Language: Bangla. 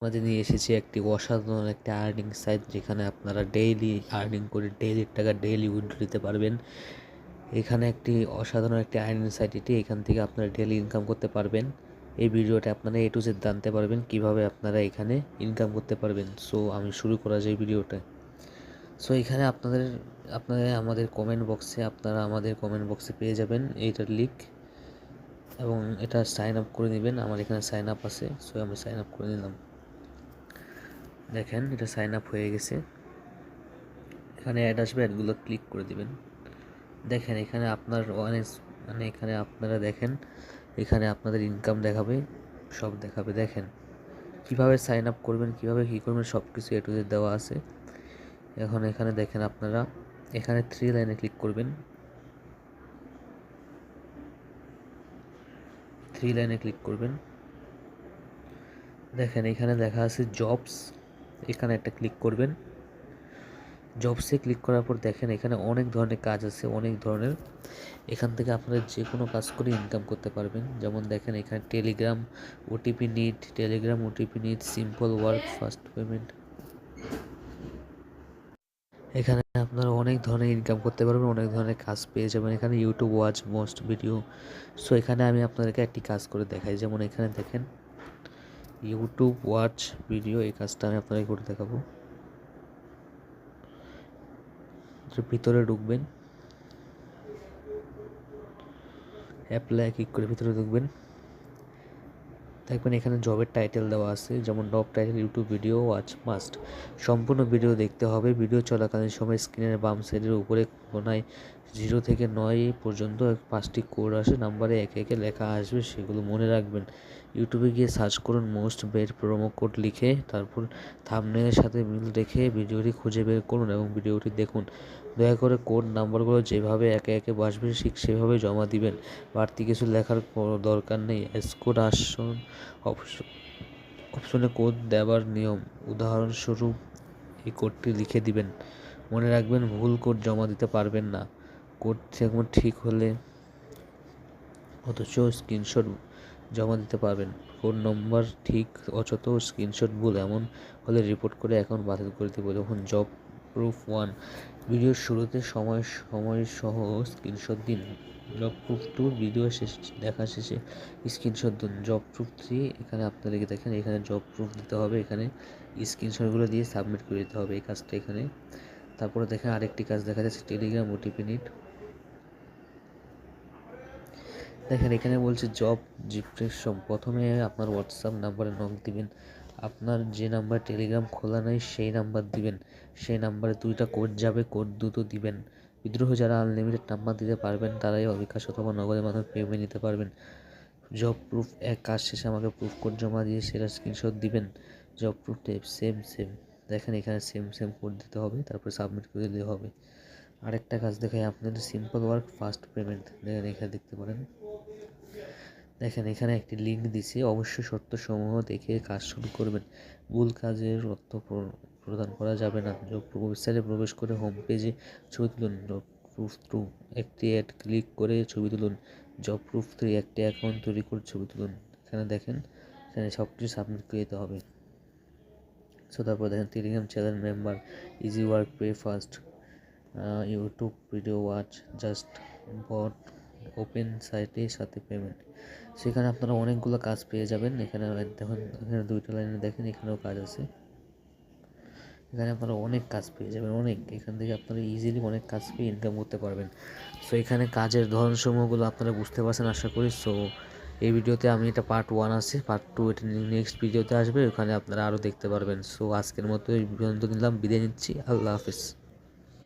আমাদের নিয়ে এসেছি একটি অসাধারণ একটা আর্নিং সাইট, যেখানে আপনারা ডেইলি আর্নিং করে ডেইলি টাকা ডেইলি উইথড্র দিতে পারবেন। এখানে একটি অসাধারণ একটি আর্নিং সাইট এটি, এখান থেকে আপনারা ডেইলি ইনকাম করতে পারবেন। এই ভিডিওটা আপনারা A to Z জানতে পারবেন কিভাবে আপনারা এখানে ইনকাম করতে পারবেন। সো আমি শুরু করা যায় ভিডিওটা। সো এখানে আপনারা আমাদের কমেন্ট বক্সে পেয়ে যাবেন এইটার লিঙ্ক, এবং এটা সাইন আপ করে নেবেন। আমার এখানে সাইন আপ আছে, সো আমি সাইন আপ করে নিলাম। দেখেন এটা সাইন আপ হয়ে গেছে। এখানে অ্যাড আসবে, অ্যাডগুলো ক্লিক করে দিবেন। দেখেন এখানে এখানে আপনারা দেখেন, এখানে আপনাদের ইনকাম দেখাবে, সব দেখাবে। দেখেন কিভাবে সাইন আপ করবেন, কিভাবে কী করবেন, সব কিছু A to Z দেওয়া আছে। এখন এখানে দেখেন আপনারা এখানে 3 লাইনে ক্লিক করবেন। 3 লাইনে ক্লিক করবেন। দেখেন এখানে লেখা আছে জবস, এখানে একটা ক্লিক করবেন। জবসে ক্লিক করার পর দেখেন এখানে অনেক ধরনের কাজ আছে, অনেক ধরনের। এখান থেকে আপনারা যে কোনো কাজ করে ইনকাম করতে পারবেন। যেমন দেখেন এখানে Telegram OTP need, simple work, fast payment. এখানে আপনারা অনেক ধরনের ইনকাম করতে পারবেন, অনেক ধরনের কাজ পেয়ে যাবেন। এখানে YouTube watch most video. So এখানে আমি আপনাদেরকে একটি কাজ করে দেখাই। যেমন এখানে দেখেন ইউটিউব ওয়াচ ভিডিও, এই কাজটা আমি আপনাদেরকে করে দেখাবো। ভিতরে ঢুকবেন, অ্যাপ্লাই ক্লিক করে ভিতরে ঢুকবেন। দেখবেন এখানে জবের টাইটেল দেওয়া আছে, যেমন job title YouTube video watch must. সম্পূর্ণ ভিডিও দেখতে হবে। ভিডিও চলাকালীন সময় স্ক্রিনের বাম সাইডের উপরে কোনায় 0 থেকে 9 পর্যন্ত 5টি কোড আসে, নাম্বারে একে একে লেখা আসবে, সেগুলো মনে রাখবেন। ইউটিউবে গিয়ে সার্চ করুন মোস্ট বের প্রোমো কোড লিখে, তারপর থাম্বনেইলের সাথে মিল রেখে ভিডিওটি খুঁজে বের করুন এবং ভিডিওটি দেখুন। দয়া করে কোড নাম্বারগুলো যেভাবে একে একে বসবে ঠিক সেভাবে জমা দিবেন। বাড়তি কিছু লেখার দরকার নেই। কোড অপশনে কোড দেওয়ার নিয়ম, উদাহরণস্বরূপ এই কোডটি লিখে দিবেন। মনে রাখবেন ভুল কোড জমা দিতে পারবেন না। কোড যেমন ঠিক হলে অথচ স্ক্রিনশট জমা দিতে পারবেন। কোড নম্বর ঠিক অথচ স্ক্রিনশট ভুল এমন হলে রিপোর্ট করে অ্যাকাউন্ট বাতিল করে দেবো। যখন জব প্রুফ 1 ভিডিওর শুরুতে সময় সহ স্ক্রিনশট দিন। জব প্রুফ 2 ভিডিও দেখা শেষে স্ক্রিনশট দিন। জব প্রুফ 3 এখানে আপনাদেরকে দেখেন এখানে জব প্রুফ দিতে হবে, এখানে স্ক্রিনশটগুলো দিয়ে সাবমিট করে দিতে হবে এই কাজটা এখানে। তারপরে দেখেন আরেকটি কাজ দেখা যাচ্ছে টেলিগ্রাম ওটিপি নিড। দেখেন এখানে বলছে জব ডিসক্রিপশন। প্রথমে আপনার হোয়াটসঅ্যাপ নাম্বারে নক দিবেন। আপনার যে নাম্বার টেলিগ্রাম খোলা নাই সেই নাম্বার দিবেন। সেই নাম্বারে 2টা কোড যাবে, কোড দুটো দিবেন। বিদ্রোহ যারা আনলিমিটেড নাম্বার দিতে পারবেন তারাই বিকাশ অথবা নগদের মাধ্যমে পেমেন্ট নিতে পারবেন। জব প্রুফ কাজ শেষে আমাকে প্রুফ কোড জমা দিয়ে সেটা স্ক্রিনশট দিবেন। জব প্রুফ সেম দেখেন এখানে সেম কোড দিতে হবে, তারপরে সাবমিট করে দিতে হবে। আরেকটা কাজ দেখাই আপনাদের, সিম্পল ওয়ার্ক ফাস্ট পেমেন্ট। দেখেন এখানে দেখতে পারেন। দেখেন এখানে একটি লিঙ্ক দিছি, অবশ্যই শর্তসমূহ দেখে কাজ শুরু করবেন। ভুল কাজের অর্থ প্রদান করা যাবে না। ওয়েবসাইটে প্রবেশ করে হোম পেজে ছবি তুলুন। জব প্রুফ 2 একটি অ্যাড ক্লিক করে ছবি তুলুন। জব প্রুফ 3 একটি অ্যাকাউন্ট তৈরি করে ছবি তুলুন। এখানে দেখেন এখানে সব কিছু সাবমিট করে দিতে হবে। সো তারপর দেখেন Telegram channel member, easy work, pay fast, YouTube video watch, just bot, open সাইটের সাথে পেমেন্ট। সেখানে আপনারা অনেকগুলো কাজ পেয়ে যাবেন। এখানে দেখুন এখানে 2টা লাইনে দেখেন এখানেও কাজ আছে। এখানে আপনারা অনেক কাজ পেয়ে যাবেন, অনেক। এখান থেকে আপনারা ইজিলি অনেক কাজ পেয়ে ইনকাম করতে পারবেন। সো এখানে কাজের ধরনসমূহগুলো আপনারা বুঝতে পারছেন আশা করি। সো এই ভিডিওতে আমি এটা পার্ট 1 আছে, পার্ট 2 এটা নেক্সট ভিডিওতে আসবে, ওখানে আপনারা আরও দেখতে পারবেন। সো আজকের মতো এই পর্যন্ত নিলাম, বিদায় নিচ্ছি। আল্লাহ হাফেজ।